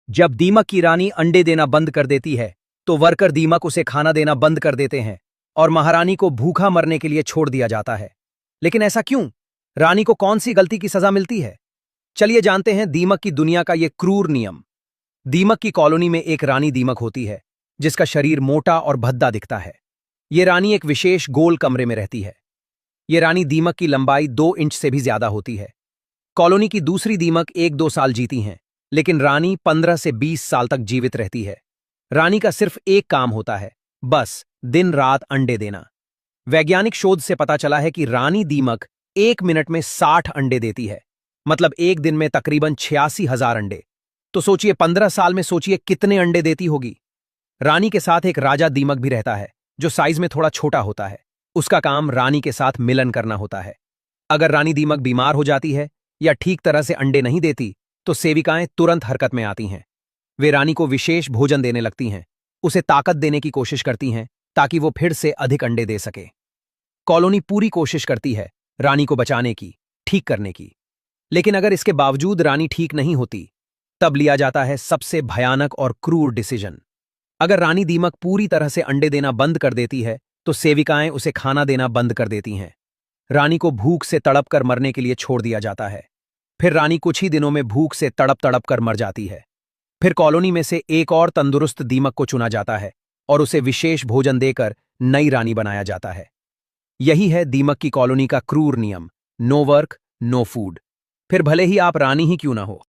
जब दीमक की रानी अंडे देना बंद कर देती है तो वर्कर दीमक उसे खाना देना बंद कर देते हैं और महारानी को भूखा मरने के लिए छोड़ दिया जाता है। लेकिन ऐसा क्यों? रानी को कौन सी गलती की सजा मिलती है? चलिए जानते हैं दीमक की दुनिया का ये क्रूर नियम। दीमक की कॉलोनी में एक रानी दीमक होती है जिसका शरीर मोटा और भद्दा दिखता है। ये रानी एक विशेष गोल कमरे में रहती है। ये रानी दीमक की लंबाई 2 इंच से भी ज्यादा होती है। कॉलोनी की दूसरी दीमक 1-2 साल जीती हैं, लेकिन रानी 15 से 20 साल तक जीवित रहती है। रानी का सिर्फ एक काम होता है, बस दिन रात अंडे देना। वैज्ञानिक शोध से पता चला है कि रानी दीमक 1 मिनट में 60 अंडे देती है, मतलब एक दिन में तकरीबन 86,000 अंडे। तो सोचिए 15 साल में सोचिए कितने अंडे देती होगी। रानी के साथ एक राजा दीमक भी रहता है जो साइज में थोड़ा छोटा होता है। उसका काम रानी के साथ मिलन करना होता है। अगर रानी दीमक बीमार हो जाती है या ठीक तरह से अंडे नहीं देती तो सेविकाएं तुरंत हरकत में आती हैं। वे रानी को विशेष भोजन देने लगती हैं, उसे ताकत देने की कोशिश करती हैं ताकि वो फिर से अधिक अंडे दे सके। कॉलोनी पूरी कोशिश करती है रानी को बचाने की, ठीक करने की। लेकिन अगर इसके बावजूद रानी ठीक नहीं होती, तब लिया जाता है सबसे भयानक और क्रूर डिसीजन। अगर रानी दीमक पूरी तरह से अंडे देना बंद कर देती है तो सेविकाएं उसे खाना देना बंद कर देती हैं। रानी को भूख से तड़प कर मरने के लिए छोड़ दिया जाता है। फिर रानी कुछ ही दिनों में भूख से तड़प तड़प कर मर जाती है। फिर कॉलोनी में से एक और तंदुरुस्त दीमक को चुना जाता है और उसे विशेष भोजन देकर नई रानी बनाया जाता है। यही है दीमक की कॉलोनी का क्रूर नियम, नो वर्क नो फूड। फिर भले ही आप रानी ही क्यों ना हो।